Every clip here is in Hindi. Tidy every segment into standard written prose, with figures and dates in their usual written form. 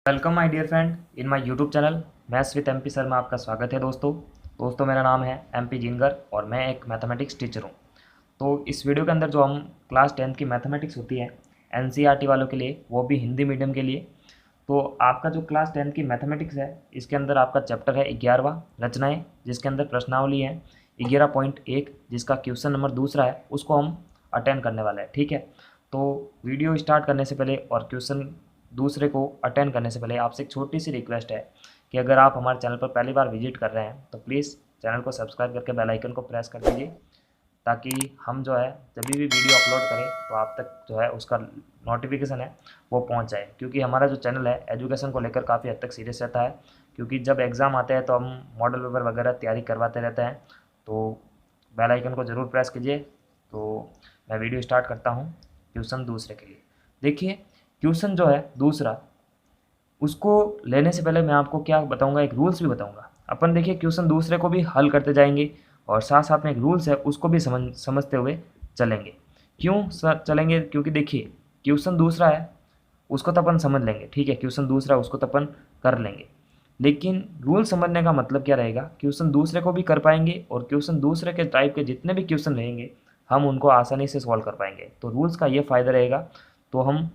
Welcome my dear friend in my YouTube channel maths with MP sir में आपका स्वागत है। दोस्तों मेरा नाम है एमपी जिनगर और मैं एक मैथमेटिक्स टीचर हूँ। तो इस वीडियो के अंदर जो हम क्लास 10th की मैथमेटिक्स होती है एनसीईआरटी वालों के लिए, वो भी हिंदी मीडियम के लिए, तो आपका जो क्लास 10th की मैथमेटिक्स है इसके अंदर आपका चैप्टर है 11वां रचनाएँ, जिसके अंदर प्रश्नावली है 11.1, जिसका क्वेश्चन नंबर दूसरा है, उसको हम अटेंड करने वाले हैं। ठीक है, तो वीडियो स्टार्ट करने से पहले और क्वेश्चन दूसरे को अटेंड करने से पहले आपसे एक छोटी सी रिक्वेस्ट है कि अगर आप हमारे चैनल पर पहली बार विजिट कर रहे हैं तो प्लीज़ चैनल को सब्सक्राइब करके बेल आइकन को प्रेस कर दीजिए, ताकि हम जो है जब भी वीडियो अपलोड करें तो आप तक जो है उसका नोटिफिकेशन है वो पहुंच जाए। क्योंकि हमारा जो चैनल है एजुकेशन को लेकर काफ़ी हद तक सीरियस रहता है, क्योंकि जब एग्ज़ाम आते हैं तो हम मॉडल पेपर वगैरह तैयारी करवाते रहते हैं। तो बेल आइकन को ज़रूर प्रेस कीजिए। तो मैं वीडियो स्टार्ट करता हूँ क्वेश्चन दूसरे के लिए। देखिए, क्वेश्चन जो है दूसरा, उसको लेने से पहले मैं आपको क्या बताऊंगा, एक रूल्स भी बताऊंगा। अपन देखिए क्वेश्चन दूसरे को भी हल करते जाएंगे और साथ साथ में एक रूल्स है उसको भी समझते हुए चलेंगे। क्यों चलेंगे? क्योंकि देखिए क्वेश्चन दूसरा है उसको तो अपन समझ लेंगे, ठीक है, क्वेश्चन दूसरा उसको तो अपन कर लेंगे, लेकिन रूल समझने का मतलब क्या रहेगा, क्वेश्चन दूसरे को भी कर पाएंगे और क्वेश्चन दूसरे के टाइप के जितने भी क्वेश्चन रहेंगे हम उनको आसानी से सॉल्व कर पाएंगे। तो रूल्स का ये फ़ायदा रहेगा, तो हम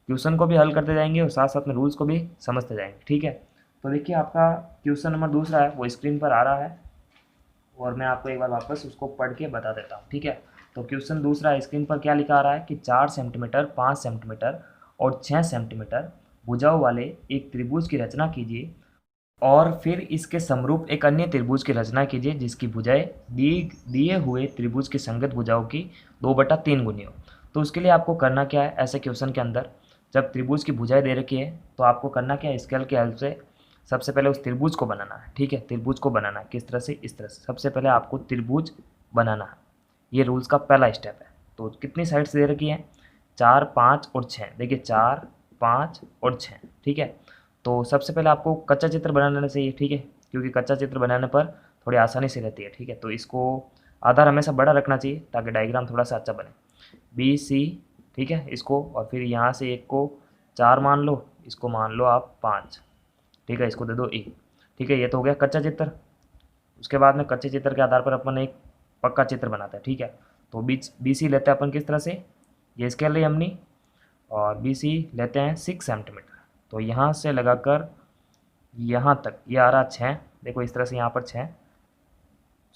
क्वेश्चन को भी हल करते जाएंगे और साथ साथ में रूल्स को भी समझते जाएंगे। ठीक है, तो देखिए आपका क्वेश्चन नंबर दूसरा है वो स्क्रीन पर आ रहा है और मैं आपको एक बार वापस उसको पढ़ के बता देता हूँ। ठीक है, तो क्वेश्चन दूसरा स्क्रीन पर क्या लिखा आ रहा है कि 4 सेंटीमीटर, 5 सेंटीमीटर और 6 सेंटीमीटर भुजाओं वाले एक त्रिभुज की रचना कीजिए और फिर इसके समरूप एक अन्य त्रिभुज की रचना कीजिए जिसकी भुजाएं दिए हुए त्रिभुज की संगत भुजाओं की 2/3 गुनी हो। तो उसके लिए आपको करना क्या है, ऐसे क्वेश्चन के अंदर जब त्रिभुज की भुजाएं दे रखी है तो आपको करना क्या है, स्केल की हेल्प से सबसे पहले उस त्रिभुज को बनाना है। ठीक है, त्रिभुज को बनाना है किस तरह से, इस तरह से सबसे पहले आपको त्रिभुज बनाना है। ये रूल्स का पहला स्टेप है। तो कितनी साइड्स दे रखी है, 4, 5 और 6। देखिए 4, 5 और 6। ठीक है, तो सबसे पहले आपको कच्चा चित्र बनाना चाहिए। ठीक है, क्योंकि कच्चा चित्र बनाने पर थोड़ी आसानी से रहती है। ठीक है, तो इसको आधार हमेशा बड़ा रखना चाहिए ताकि डायग्राम थोड़ा सा अच्छा बने। बी सी, ठीक है, इसको और फिर यहाँ से एक को 4 मान लो, इसको मान लो आप 5। ठीक है, इसको दे दो ए। ठीक है, ये तो हो गया कच्चा चित्र। उसके बाद में कच्चे चित्र के आधार पर अपन एक पक्का चित्र बनाते हैं। ठीक है, तो बी सी लेते हैं अपन किस तरह से, ये स्केल ली हमने, और बी सी लेते हैं 6 सेंटीमीटर। तो यहाँ से लगाकर यहाँ तक ये आ रहा 6। देखो इस तरह से यहाँ पर 6,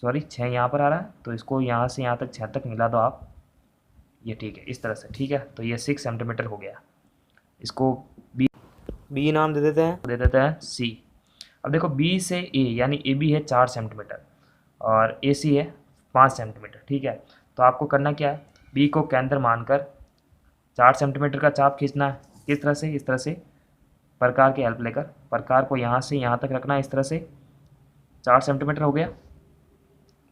सॉरी 6 यहाँ पर आ रहा है, तो इसको यहाँ से यहाँ तक 6 तक मिला दो आप, ये ठीक है इस तरह से। ठीक है, तो ये 6 सेंटीमीटर हो गया। इसको बी नाम दे देते हैं सी। अब देखो बी से ए यानी ए बी है 4 सेंटीमीटर और ए सी है 5 सेंटीमीटर। ठीक है, तो आपको करना क्या है, बी को केंद्र मानकर 4 सेंटीमीटर का चाप खींचना है। किस तरह से, इस तरह से प्रकार की हेल्प लेकर प्रकार को यहाँ से यहाँ तक रखना है, इस तरह से 4 सेंटीमीटर हो गया।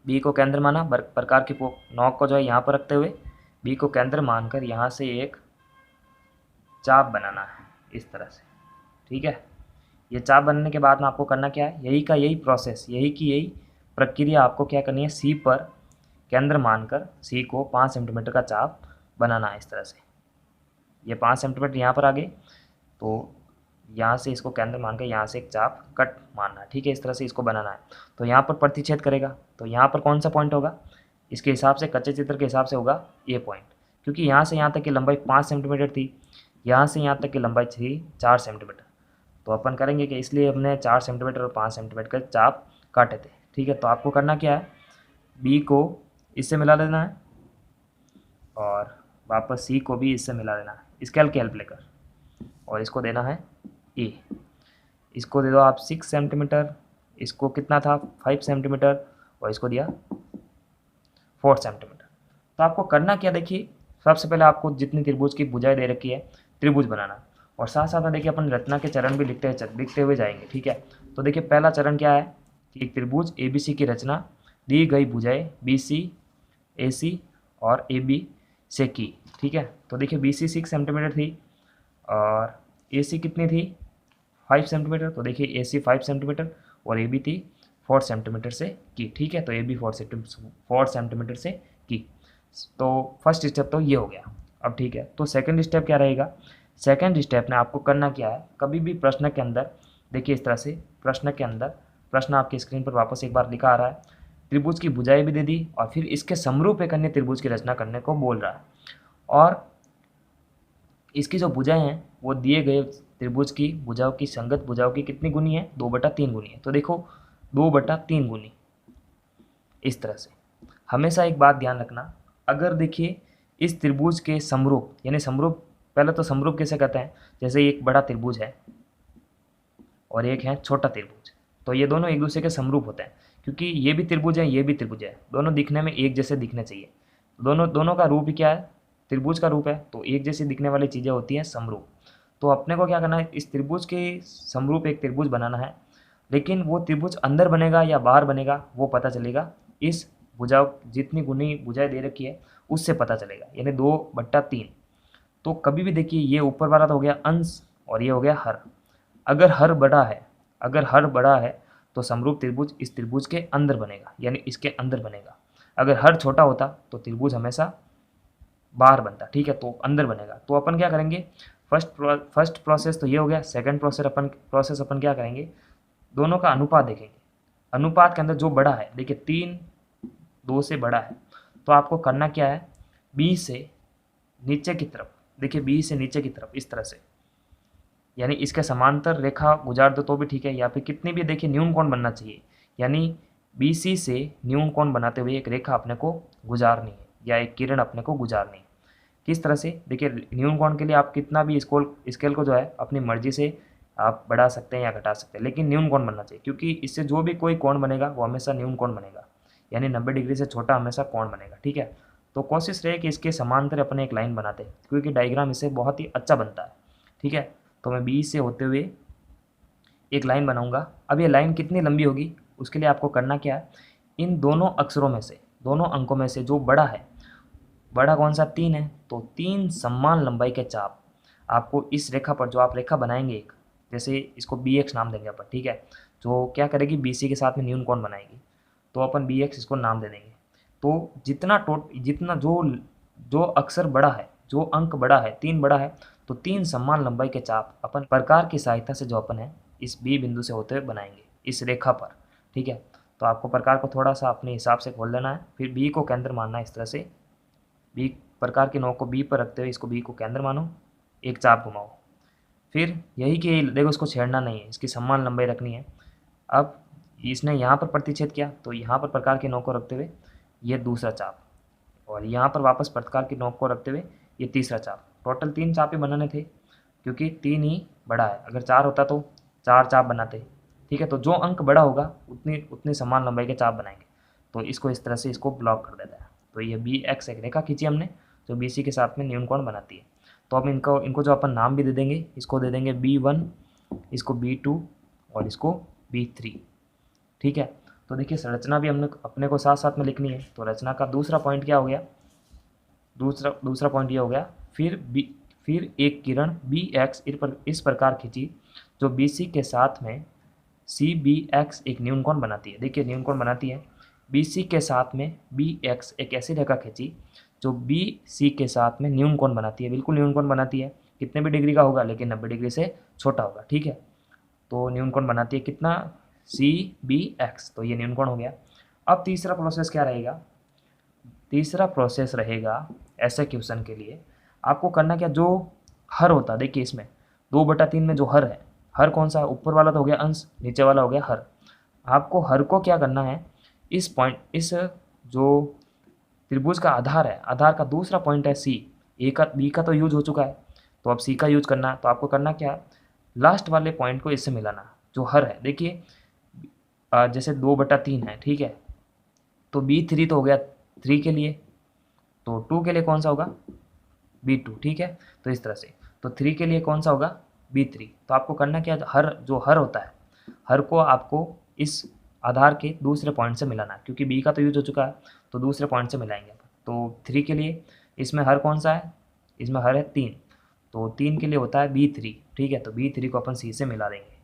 बी को केंद्र माना, प्रकार की नोक को जो है यहाँ पर रखते हुए बी को केंद्र मानकर यहाँ से एक चाप बनाना है इस तरह से। ठीक है, ये चाप बनने के बाद में आपको करना क्या है, यही का यही प्रोसेस, यही की यही प्रक्रिया आपको क्या करनी है, सी पर केंद्र मानकर सी को 5 सेंटीमीटर का चाप बनाना है इस तरह से। ये 5 सेंटीमीटर यहाँ पर आ गए, तो यहाँ से इसको केंद्र मानकर यहाँ से एक चाप कट मारना है। ठीक है, इस तरह से इसको बनाना है। तो यहाँ पर प्रतिच्छेद करेगा, तो यहाँ पर कौन सा पॉइंट होगा, इसके हिसाब से कच्चे चित्र के हिसाब से होगा ये पॉइंट, क्योंकि यहाँ से यहाँ तक की लंबाई 5 सेंटीमीटर थी, यहाँ से यहाँ तक की लंबाई थी 4 सेंटीमीटर। तो अपन करेंगे कि इसलिए हमने 4 सेंटीमीटर और 5 सेंटीमीटर का चाप काटे थे। ठीक है, तो आपको करना क्या है, बी को इससे मिला देना है और वापस सी को भी इससे मिला देना है स्केल की हेल्प लेकर, और इसको देना है ए। इसको दे दो आप 6 सेंटीमीटर, इसको कितना था 5 सेंटीमीटर, और इसको दिया 4 सेंटीमीटर। तो आपको करना क्या, देखिए सबसे पहले आपको जितनी त्रिभुज की भुजाएं दे रखी है त्रिभुज बनाना, और साथ साथ में देखिए अपन रचना के चरण भी लिखते हुए जाएंगे। ठीक है, तो देखिए पहला चरण क्या है कि एक त्रिभुज ए बी सी की रचना दी गई भुजाएं बी सी, ए सी और ए बी से की। ठीक है, तो देखिए बी सी 6 सेंटीमीटर थी और ए सी कितनी थी 5 सेंटीमीटर, तो देखिए ए सी 5 सेंटीमीटर और ए बी थी 4 सेंटीमीटर से की। ठीक है, तो ए बी 4 सेंटीमीटर से की। तो फर्स्ट स्टेप तो ये हो गया। अब ठीक है, तो सेकंड स्टेप क्या रहेगा, सेकेंड स्टेप में आपको करना क्या है, कभी भी प्रश्न के अंदर देखिए इस तरह से, प्रश्न के अंदर प्रश्न आपकी स्क्रीन पर वापस एक बार लिखा आ रहा है, त्रिभुज की भुजाएं भी दे दी और फिर इसके समरूप एक अन्य त्रिभुज की रचना करने को बोल रहा है, और इसकी जो भुजाएं हैं वो दिए गए त्रिभुज की भुजाओं की संगत भुजाओं की कितनी गुनी है, 2/3 गुनी है। तो देखो 2/3 गुनी इस तरह से। हमेशा एक बात ध्यान रखना, अगर देखिए इस त्रिभुज के समरूप, यानी समरूप, पहले तो समरूप कैसे कहते हैं, जैसे एक बड़ा त्रिभुज है और एक है छोटा त्रिभुज, तो ये दोनों एक दूसरे के समरूप होते हैं, क्योंकि ये भी त्रिभुज है ये भी त्रिभुज है, दोनों दिखने में एक जैसे दिखने चाहिए। दोनों दोनों का रूप ही क्या है, त्रिभुज का रूप है, तो एक जैसी दिखने वाली चीज़ें होती हैं समरूप। तो अपने को क्या करना है, इस त्रिभुज के समरूप एक त्रिभुज बनाना है, लेकिन वो त्रिभुज अंदर बनेगा या बाहर बनेगा वो पता चलेगा इस भुजाओं, जितनी गुनी भुजाएं दे रखी है उससे पता चलेगा, यानी 2/3। तो कभी भी देखिए ये ऊपर वाला तो हो गया अंश और ये हो गया हर। अगर हर बड़ा है, अगर हर बड़ा है तो समरूप त्रिभुज इस त्रिभुज के अंदर बनेगा, यानी इसके अंदर बनेगा। अगर हर छोटा होता तो त्रिभुज हमेशा बाहर बनता, ठीक है, तो अंदर बनेगा। तो अपन क्या करेंगे, फर्स्ट प्रोसेस तो ये हो गया। सेकंड प्रोसेस अपन क्या करेंगे, दोनों का अनुपात देखेंगे। अनुपात के अंदर जो बड़ा है, देखिए 3 2 से बड़ा है, तो आपको करना क्या है, बी से नीचे की तरफ, देखिए बी से नीचे की तरफ इस तरह से, यानी इसके समांतर रेखा गुजार दो तो भी ठीक है, या फिर कितनी भी, देखिए न्यून कोण बनना चाहिए, यानी BC से न्यून कोण बनाते हुए एक रेखा अपने को गुजारनी है या एक किरण अपने को गुजारनी है। किस तरह से, देखिए न्यून कोण के लिए आप कितना भी स्केल को जो है अपनी मर्जी से आप बढ़ा सकते हैं या घटा सकते हैं, लेकिन न्यून कोण बनना चाहिए, क्योंकि इससे जो भी कोई कोण बनेगा वो हमेशा न्यून कोण बनेगा, यानी 90 डिग्री से छोटा हमेशा कोण बनेगा, ठीक है। तो कोशिश रहे कि इसके समांतर अपने एक लाइन बनाते हैं, क्योंकि डायग्राम इससे बहुत ही अच्छा बनता है, ठीक है। तो मैं बी से होते हुए एक लाइन बनाऊंगा। अब ये लाइन कितनी लंबी होगी, उसके लिए आपको करना क्या है, इन दोनों अक्षरों में से, दोनों अंकों में से जो बड़ा है, बड़ा कौन सा, 3 है, तो 3 समान लंबाई के चाप आपको इस रेखा पर, जो आप रेखा बनाएंगे एक, जैसे इसको BX नाम देंगे अपन, ठीक है, जो क्या करेगी BC के साथ में न्यून कोण बनाएगी, तो अपन BX इसको नाम दे देंगे। तो जितना जो अक्षर बड़ा है, जो अंक बड़ा है, 3 बड़ा है, तो 3 समान लंबाई के चाप अपन प्रकार की सहायता से जो अपन है इस B बिंदु से होते हुए बनाएंगे इस रेखा पर, ठीक है। तो आपको प्रकार को थोड़ा सा अपने हिसाब से खोल लेना है, फिर B को केंद्र मानना है इस तरह से, B प्रकार की नोक को B पर रखते हुए इसको B को केंद्र मानो, एक चाप घुमाओ, फिर यही कि देखो इसको छेड़ना नहीं है, इसकी समान लंबाई रखनी है। अब इसने यहाँ पर प्रतिच्छेद किया, तो यहाँ पर प्रकार की नोक को रखते हुए ये दूसरा चाप, और यहाँ पर वापस प्रकार की नोक को रखते हुए ये तीसरा चाप। टोटल 3 चाप ही बनाने थे, क्योंकि 3 ही बड़ा है, अगर 4 होता तो 4 चाप बनाते, ठीक है। तो जो अंक बड़ा होगा उतनी समान लंबाई के चाप बनाएंगे। तो इसको इस तरह से इसको ब्लॉक कर देता है। तो ये BX एक रेखा खींची हमने जो BC के साथ में न्यून कोण बनाती है। तो अब इनको जो अपन नाम भी दे देंगे, इसको दे देंगे B1, इसको B2 और इसको B3, ठीक है। तो देखिए रचना भी हमने अपने को साथ साथ में लिखनी है। तो रचना का दूसरा पॉइंट क्या हो गया, दूसरा पॉइंट ये हो गया, फिर एक किरण BX इस प्रकार खींची जो BC के साथ में CBX एक न्यून कोण बनाती है। देखिए न्यून कोण बनाती है, BC के साथ में BX एक ऐसी रेखा खींची जो BC के साथ में न्यून कोण बनाती है, बिल्कुल न्यून कोण बनाती है, कितने भी डिग्री का होगा लेकिन 90 डिग्री से छोटा होगा, ठीक है। तो न्यून कोण बनाती है कितना, CBX, तो ये न्यून कोण हो गया। अब तीसरा प्रोसेस क्या रहेगा, तीसरा प्रोसेस रहेगा ऐसे क्वेश्चन के लिए आपको करना क्या, जो हर होता है, देखिए इसमें 2/3 में जो हर है, हर कौन सा है, ऊपर वाला तो हो गया अंश, नीचे वाला हो गया हर। आपको हर को क्या करना है, इस जो त्रिभुज का आधार है, आधार का दूसरा पॉइंट है C, B का तो यूज हो चुका है, तो अब C का यूज करना है। तो आपको करना क्या है, लास्ट वाले पॉइंट को इससे मिलाना, जो हर है। देखिए जैसे 2/3 है, ठीक है, तो B3 तो हो गया 3 के लिए, तो 2 के लिए कौन सा होगा, B2, ठीक है। तो इस तरह से, तो 3 के लिए कौन सा होगा, B3। तो आपको करना क्या, जो हर होता है, हर को आपको इस आधार के दूसरे पॉइंट से मिलाना है, क्योंकि B का तो यूज हो चुका है, तो दूसरे पॉइंट से मिलाएंगे। तो 3 के लिए इसमें हर कौन सा है, इसमें हर है 3, तो 3 के लिए होता है B3, ठीक है। तो B3 को अपन C से मिला देंगे।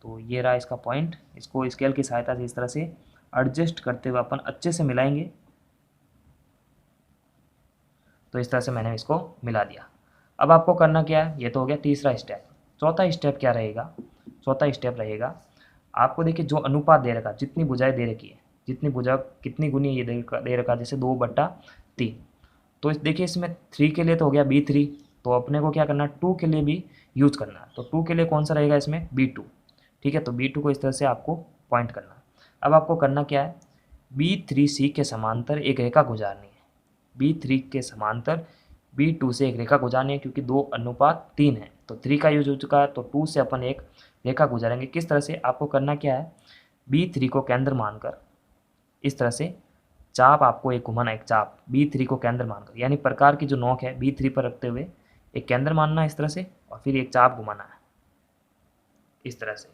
तो ये रहा इसका पॉइंट, इसको स्केल की सहायता से इस तरह से एडजस्ट करते हुए अपन अच्छे से मिलाएंगे। तो इस तरह से मैंने इसको मिला दिया। अब आपको करना क्या है, ये तो हो गया तीसरा स्टेप। चौथा स्टेप क्या रहेगा, चौथा स्टेप रहेगा आपको देखिए जो अनुपात दे रखा, जितनी भुजाएं दे रखी है, जितनी भुजा कितनी गुनी ये दे रखा, जैसे 2/3। तो देखिए इसमें 3 के लिए तो हो गया B3, तो अपने को क्या करना है 2 के लिए भी यूज करना है। तो 2 के लिए कौन सा रहेगा इसमें, B2। ठीक है, तो B2 को इस तरह से आपको पॉइंट करना है। अब आपको करना क्या है, B3C के समांतर एक रेखा गुजारनी है। B3 के समांतर B2 से एक रेखा गुजारनी है, क्योंकि 2:3 है, तो 3 का यूज हो चुका है, तो 2 से अपन एक रेखा गुजारेंगे। किस तरह से, आपको करना क्या है, B3 को केंद्र मानकर इस तरह से चाप आपको एक घुमाना, एक चाप B3 को केंद्र मानकर, यानी प्रकार की जो नोक है B3 पर रखते हुए एक केंद्र मानना है इस तरह से, और फिर एक चाप घुमाना है इस तरह से।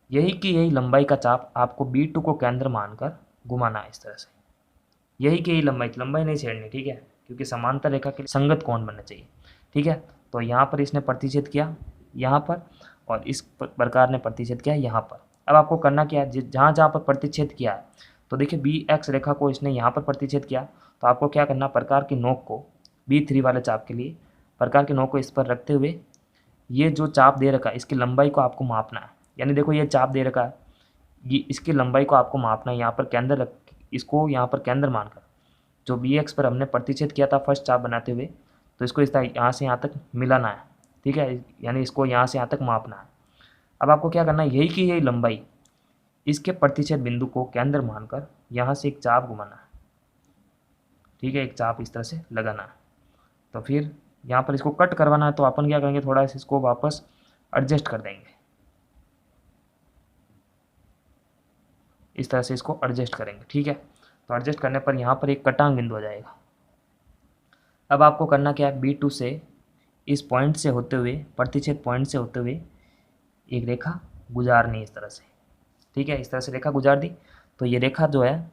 यही की यही लंबाई का चाप आपको B2 को केंद्र मानकर घुमाना है इस तरह से। यही की यही लंबाई नहीं छेड़नी, ठीक है, क्योंकि समांतर रेखा के संगत कोण बनना चाहिए। ठीक है, तो यहाँ पर इसने प्रतिच्छेद किया यहाँ पर, और इस प्रकार ने प्रतिच्छेद किया यहाँ पर। अब आपको करना क्या है, जहाँ जहाँ पर प्रतिच्छेद किया है, तो देखिए BX रेखा को इसने यहाँ पर प्रतिच्छेद किया, तो आपको क्या करना, प्रकार की नोक को B3 वाले चाप के लिए प्रकार की नोक को इस पर रखते हुए ये जो चाप दे रखा है इसकी लंबाई को आपको मापना है। यानी देखो ये चाप दे रखा है, ये इसकी लंबाई को आपको मापना है, यहाँ पर केंद्र रख, इसको यहाँ पर केंद्र मानकर जो BX पर हमने प्रतिच्छेद किया था फर्स्ट चाप बनाते हुए, तो इसको इस तरह यहाँ से यहाँ तक मिलाना है। ठीक है, यानी इसको यहाँ से यहाँ तक मापना है। अब आपको क्या करना है, यही की यही लंबाई इसके प्रतिच्छेद बिंदु को केंद्र मानकर यहाँ से एक चाप घुमाना है। ठीक है, एक चाप इस तरह से लगाना है। तो फिर यहाँ पर इसको कट करवाना है, तो अपन क्या करेंगे, थोड़ा सा इसको वापस एडजस्ट कर देंगे, इस तरह से इसको एडजस्ट करेंगे। ठीक है, तो एडजस्ट करने पर यहाँ पर एक कटांग बिंदु आ जाएगा। अब आपको करना क्या है, B2 से इस पॉइंट से होते हुए, प्रतिच्छेद पॉइंट से होते हुए एक रेखा गुजारनी इस तरह से। ठीक है, इस तरह से रेखा गुजार दी, तो ये रेखा जो है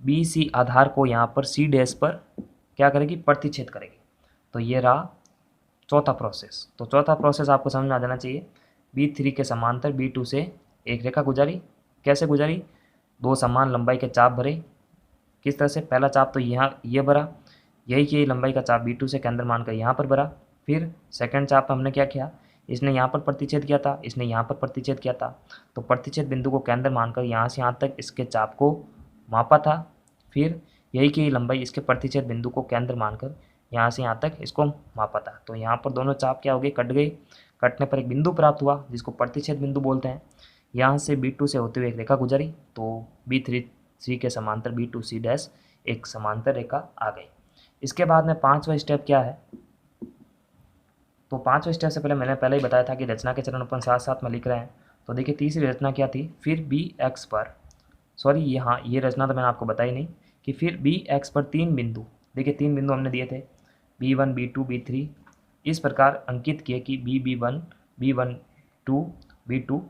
BC आधार को यहाँ पर C' पर क्या करेगी, प्रतिच्छेद करेगी। तो ये रहा चौथा प्रोसेस। तो चौथा प्रोसेस आपको समझ में आ जाना चाहिए। B3 के समांतर B2 से एक रेखा गुजारी, कैसे गुजारी, 2 समान लंबाई के चाप भरे। किस तरह से, पहला चाप तो यहाँ ये भरा, यही की लंबाई का चाप B2 से केंद्र मानकर यहाँ पर भरा। फिर सेकंड चाप हमने क्या किया, इसने यहाँ पर प्रतिच्छेद किया था, इसने यहाँ पर प्रतिच्छेद किया था, तो प्रतिच्छेद बिंदु को केंद्र मानकर यहाँ से यहाँ तक इसके चाप को मापा था। फिर यही की लंबाई इसके प्रतिच्छेद बिंदु को केंद्र मानकर यहाँ से यहाँ तक इसको मापा था। तो यहाँ पर दोनों चाप क्या हो गए, कट गए। कटने पर एक बिंदु प्राप्त हुआ जिसको प्रतिच्छेद बिंदु बोलते हैं। यहाँ से B2 से होते हुए एक रेखा गुजरी, तो B3C के समांतर B2C' एक समांतर रेखा आ गई। इसके बाद में पांचवा स्टेप क्या है, तो पांचवें स्टेप से पहले मैंने पहले ही बताया था कि रचना के चरण अपन साथ साथ में लिख रहे हैं। तो देखिए तीसरी रचना क्या थी, फिर BX पर, सॉरी यहाँ ये रचना तो मैंने आपको बताई नहीं, कि फिर BX पर 3 बिंदु, देखिए 3 बिंदु हमने दिए थे, B1 B2 B3, इस प्रकार अंकित किए कि B1 B12 B2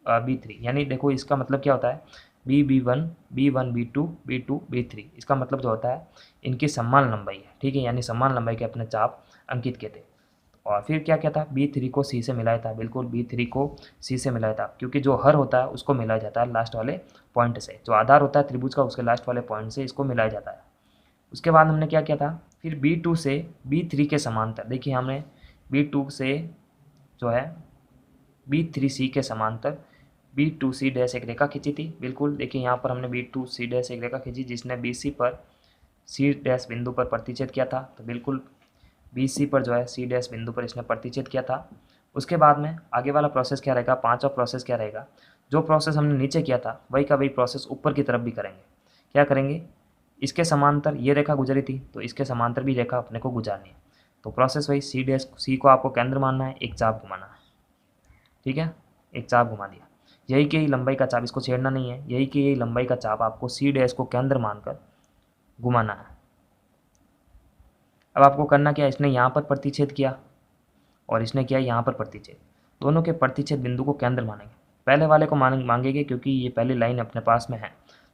B3। यानी देखो इसका मतलब क्या होता है, B1 B1 B2 B2 B3, इसका मतलब जो होता है इनकी समान लंबाई है। ठीक है, यानी समान लंबाई के अपने चाप अंकित किए थे। और फिर क्या क्या था, B3 को C से मिलाया था, बिल्कुल B3 को C से मिलाया था, क्योंकि जो हर होता है उसको मिलाया जाता है लास्ट वाले पॉइंट से, जो आधार होता है त्रिभुज का उसके लास्ट वाले पॉइंट से इसको मिलाया जाता है। उसके बाद हमने क्या किया था, फिर B2 से B3 के समांतर, देखिए हमने B2 से जो है B3C के समांतर B2C' एक रेखा खींची थी। बिल्कुल देखिए यहाँ पर हमने B2C' एक रेखा खींची जिसने BC पर C' बिंदु पर प्रतिच्छेद किया था। तो बिल्कुल BC पर जो है C' बिंदु पर इसने प्रतिच्छेद किया था। उसके बाद में आगे वाला प्रोसेस क्या रहेगा, पांचवा प्रोसेस क्या रहेगा, जो प्रोसेस हमने नीचे किया था वही का वही प्रोसेस ऊपर की तरफ भी करेंगे। क्या करेंगे, इसके समांतर ये रेखा गुजरी थी, तो इसके समांतर भी रेखा अपने को गुजारनी है। तो प्रोसेस वही, C को आपको केंद्र मानना है, एक चाप घुमाना है। ठीक है, एक चाप घुमा दिया, यही की यही लंबाई का चाप, इसको छेड़ना नहीं है, यही की यही लंबाई का चाप आपको C' को केंद्र मानकर घुमाना है। अब आपको करना क्या, इसने यहाँ पर प्रतिच्छेद किया और इसने किया यहाँ पर प्रतिच्छेद, दोनों के प्रतिच्छेद बिंदु को केंद्र मानेंगे। पहले वाले को मांगेंगे क्योंकि ये पहली लाइन अपने पास में है,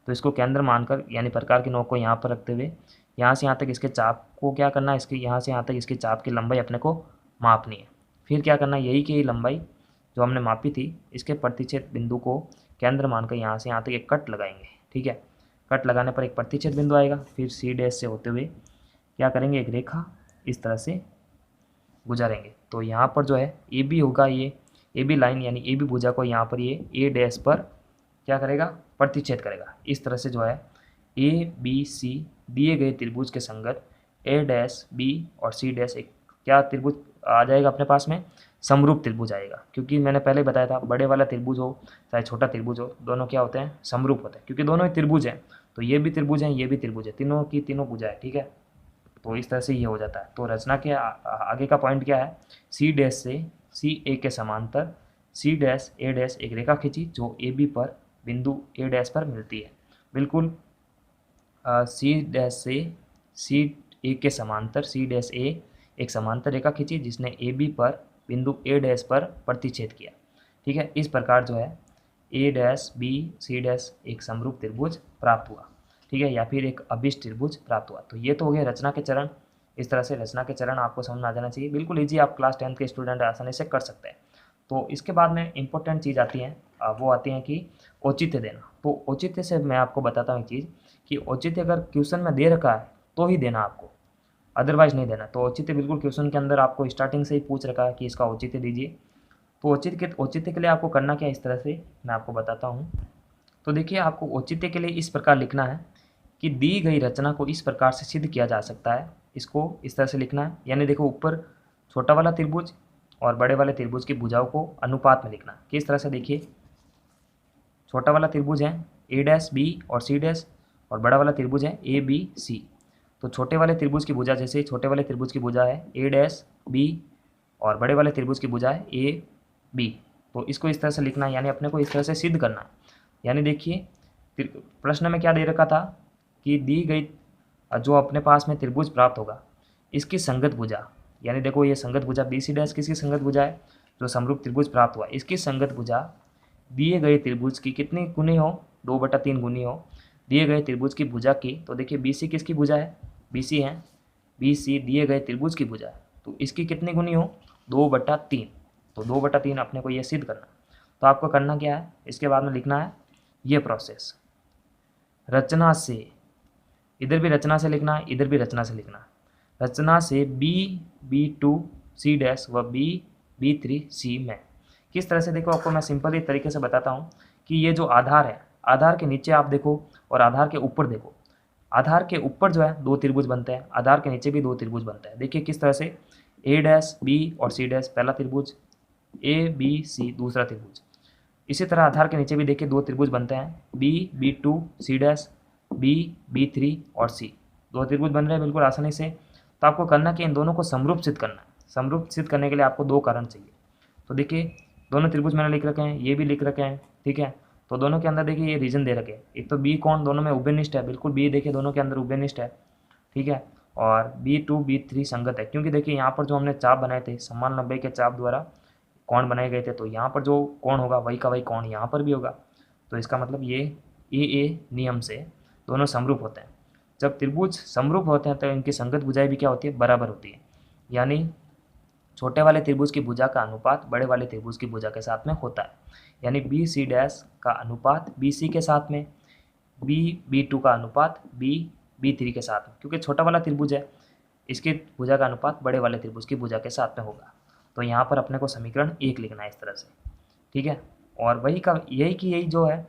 तो इसको केंद्र मानकर यानी प्रकार की नोक को यहाँ पर रखते हुए यहाँ से यहाँ तक इसके चाप को क्या करना है, इसके यहाँ से यहाँ तक इसके चाप की लंबाई अपने को मापनी है। फिर क्या करना है, यही की यही लंबाई जो हमने मापी थी इसके प्रतिच्छेद बिंदु को केंद्र मानकर यहाँ से यहाँ तक एक कट लगाएंगे। ठीक है, कट लगाने पर एक प्रतिच्छेद बिंदु आएगा, फिर C' से होते हुए क्या करेंगे, एक रेखा इस तरह से गुजारेंगे। तो यहाँ पर जो है ए बी होगा, ये ए बी लाइन यानी ए बी भुजा को यहाँ पर ये ए डैश पर क्या करेगा, प्रतिच्छेद करेगा। इस तरह से जो है ए बी सी दिए गए त्रिभुज के संगत ए डैश बी और सी डैश एक क्या त्रिभुज आ जाएगा अपने पास में, समरूप त्रिभुज आएगा। क्योंकि मैंने पहले बताया था बड़े वाला त्रिभुज हो चाहे छोटा त्रिभुज हो, दोनों क्या होते हैं, समरूप होते हैं, क्योंकि दोनों ही त्रिभुज हैं। तो ये भी त्रिभुज हैं, ये भी त्रिभुज है, तीनों की तीनों भुजा है, ठीक है। तो इस तरह से ये हो जाता है। तो रचना के आगे का पॉइंट क्या है, सी डैश से सी ए के समांतर सी डैश ए डैश एक रेखा खींची जो ए बी पर बिंदु ए डैश पर मिलती है। बिल्कुल सी डैश से सी ए के समांतर सी डैश ए एक समांतर रेखा खींची जिसने ए बी पर बिंदु ए डैश पर प्रतिच्छेद किया, ठीक है। इस प्रकार जो है ए डैश बी सी डैश एक समरूप त्रिभुज प्राप्त हुआ, ठीक है, या फिर एक अभिष्ट त्रिभुज प्राप्त हुआ। तो ये तो हो गए रचना के चरण। इस तरह से रचना के चरण आपको समझ में आ जाना चाहिए, बिल्कुल ईजी, आप क्लास 10th के स्टूडेंट आसानी से कर सकते हैं। तो इसके बाद में इंपॉर्टेंट चीज़ आती है, वो आती है कि औचित्य देना। तो औचित्य से मैं आपको बताता हूँ एक चीज़ कि औचित्य अगर क्वेश्चन में दे रखा है तो ही देना आपको, अदरवाइज नहीं देना। तो औचित्य बिल्कुल क्वेश्चन के अंदर आपको स्टार्टिंग से ही पूछ रखा है कि इसका औचित्य दीजिए। तो औचित्य के लिए आपको करना क्या है, इस तरह से मैं आपको बताता हूँ। तो देखिए, आपको औचित्य के लिए इस प्रकार लिखना है कि दी गई रचना को इस प्रकार से सिद्ध किया जा सकता है। इसको इस तरह से लिखना है, यानी देखो ऊपर छोटा वाला त्रिभुज और बड़े वाले त्रिभुज की भुजाओं को अनुपात में लिखना। किस तरह से, देखिए छोटा वाला त्रिभुज है ए डैश बी और सी डैश और बड़ा वाला त्रिभुज है ए बी सी। तो छोटे वाले त्रिभुज की भुजा, जैसे छोटे वाले त्रिभुज की भुजा है ए डैश बी और बड़े वाले त्रिभुज की भुजा है ए बी। तो इसको इस तरह से लिखना है, यानी अपने को इस तरह से सिद्ध करना है। यानी देखिए प्रश्न में क्या दे रखा था कि दी गई जो अपने पास में त्रिभुज प्राप्त होगा इसकी संगत भुजा, यानी देखो ये संगत भुजा बी सी डैश किसकी संगत भुजा है, जो समरूप त्रिभुज प्राप्त हुआ इसकी संगत भुजा दिए गए त्रिभुज की कितनी गुनी हो, 2/3 गुनी हो दिए गए त्रिभुज की भुजा की। तो देखिए बी सी किसकी भुजा है, बी सी है, बी सी दिए गए त्रिभुज की भुजा है, तो इसकी कितनी गुनी हो, 2/3। तो 2/3 अपने को ये सिद्ध करना। तो आपको करना क्या है, इसके बाद में लिखना है ये प्रोसेस रचना से, इधर भी रचना से लिखना है, इधर भी रचना से लिखना है। रचना से B2 C डैश व B3 C में किस तरह से, देखो आपको मैं सिंपल ही तरीके से बताता हूँ कि ये जो आधार है, आधार के नीचे आप देखो और आधार के ऊपर देखो। आधार के ऊपर जो है 2 त्रिभुज बनते हैं, आधार के नीचे भी 2 त्रिभुज बनते हैं। देखिए किस तरह से, ए डैश बी और सी डैश पहला त्रिभुज, ए बी सी दूसरा त्रिभुज। इसी तरह आधार के नीचे भी देखिए 2 त्रिभुज बनते हैं, B2 C डैश B3 और C, 2 त्रिभुज बन रहे हैं बिल्कुल आसानी से। तो आपको करना कि इन दोनों को समरूप सिद्ध करना है। समरूप सिद्ध करने के लिए आपको 2 कारण चाहिए। तो देखिए दोनों त्रिभुज मैंने लिख रखे हैं, ये भी लिख रखे हैं, ठीक है। तो दोनों के अंदर देखिए ये रीजन दे रखे हैं, एक तो बी कोण दोनों में उभयनिष्ठ है, बिल्कुल बी देखिए दोनों के अंदर उभयनिष्ठ है, ठीक है। और B2 B3 संगत है, क्योंकि देखिए यहाँ पर जो हमने चाप बनाए थे समान 90 के चाप द्वारा कोण बनाए गए थे, तो यहाँ पर जो कोण होगा वही का वही कोण यहाँ पर भी होगा। तो इसका मतलब ये ए नियम से दोनों समरूप होते हैं। जब त्रिभुज समरूप होते हैं तो इनकी संगत भुजाएं भी क्या होती है, बराबर होती है। यानी छोटे वाले त्रिभुज की भुजा का अनुपात बड़े वाले त्रिभुज की भुजा के साथ में होता है। यानी बी सी डैश का अनुपात बी सी के साथ में, B2 का अनुपात B3 के साथ में, क्योंकि छोटा वाला त्रिभुज है इसकी भुजा का अनुपात बड़े वाले त्रिभुज की भुजा के साथ में होगा। तो यहाँ पर अपने को समीकरण 1 लिखना है इस तरह से, ठीक है। और वही का यही जो है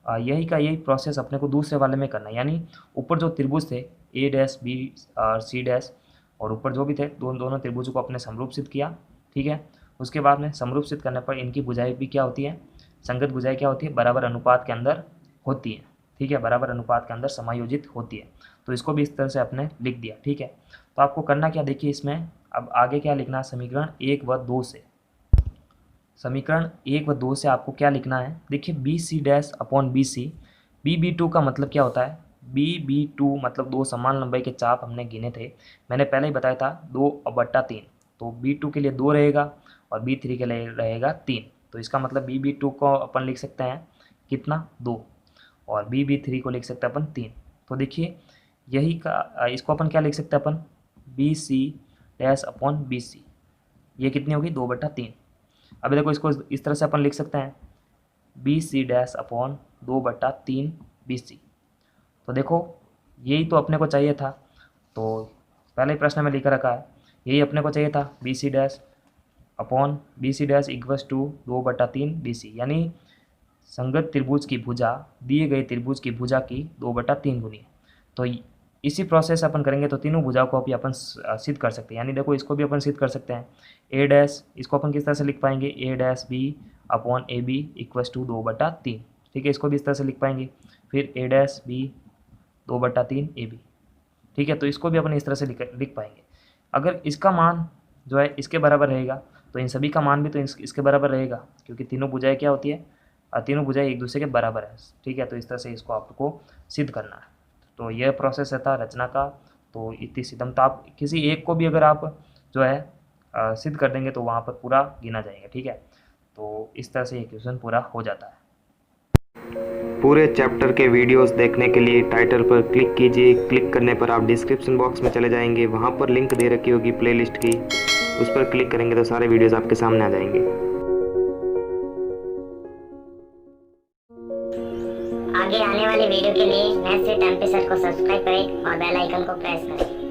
यही प्रोसेस अपने को दूसरे वाले में करना है। यानी ऊपर जो त्रिभुज थे ए डैश बी और सी डैश और ऊपर जो भी थे दोनों त्रिभुजों को अपने समरूप सिद्ध किया, ठीक है। उसके बाद में समरूप सिद्ध करने पर इनकी भुजाएं भी क्या होती है, संगत भुजाएं क्या होती है, बराबर अनुपात के अंदर होती है, ठीक है, बराबर अनुपात के अंदर समायोजित होती है। तो इसको भी इस तरह से आपने लिख दिया, ठीक है। तो आपको करना क्या, देखिए इसमें अब आगे क्या लिखना है, समीकरण 1 व 2 से, समीकरण 1 व 2 से आपको क्या लिखना है, देखिए B C dash upon B C, B2 का मतलब क्या होता है, B2 मतलब 2 समान लंबाई के चाप हमने गिने थे, मैंने पहले ही बताया था 2/3। तो B2 के लिए 2 रहेगा और B3 के लिए रहेगा 3। तो इसका मतलब B2 को अपन लिख सकते हैं कितना, 2, और B3 को लिख सकते हैं अपन 3। तो देखिए यही का इसको अपन क्या लिख सकते हैं अपन, B C dash upon B C, ये कितनी होगी, 2/3। अभी देखो इसको इस तरह से अपन लिख सकते हैं B C dash upon 2/3 B C. तो देखो यही तो अपने को चाहिए था। तो पहले प्रश्न में लिख रखा है यही अपने को चाहिए था, B C dash upon B C dash equals to 2/3 B C, यानी संगत त्रिभुज की भुजा दिए गए त्रिभुज की भुजा की 2/3 गुनी है। तो इसी प्रोसेस अपन करेंगे तो तीनों भुजाओं को भी अपन सिद्ध कर सकते हैं। यानी देखो इसको भी अपन सिद्ध कर सकते हैं। ए डैश इसको अपन किस तरह से लिख पाएंगे, A dash B upon A B equals to 2/3, ठीक है, इसको भी इस तरह से लिख पाएंगे। फिर ए डैश बी 2/3 ए बी, ठीक है, तो इसको भी अपन इस तरह से लिख पाएंगे। अगर इसका मान जो है इसके बराबर रहेगा तो इन सभी का मान भी तो इसके बराबर रहेगा, क्योंकि तीनों भुजाएं क्या होती है, तीनों भुजाएं एक दूसरे के बराबर है, ठीक है। तो इस तरह से इसको आपको सिद्ध करना है। तो यह प्रोसेस था रचना का। तो इतनी सिद्धम, तो आप किसी एक को भी अगर आप जो है सिद्ध कर देंगे तो वहाँ पर पूरा गिना जाएगा, ठीक है। तो इस तरह से ये क्वेश्चन पूरा हो जाता है। पूरे चैप्टर के वीडियोस देखने के लिए टाइटल पर क्लिक कीजिए। क्लिक करने पर आप डिस्क्रिप्शन बॉक्स में चले जाएंगे, वहाँ पर लिंक दे रखी होगी प्लेलिस्ट की, उस पर क्लिक करेंगे तो सारे वीडियोस आपके सामने आ जाएंगे। आगे आने वाले वीडियो के लिए मैथ्स विद एमपी सर को सब्सक्राइब करें और बेल आइकन को प्रेस करें।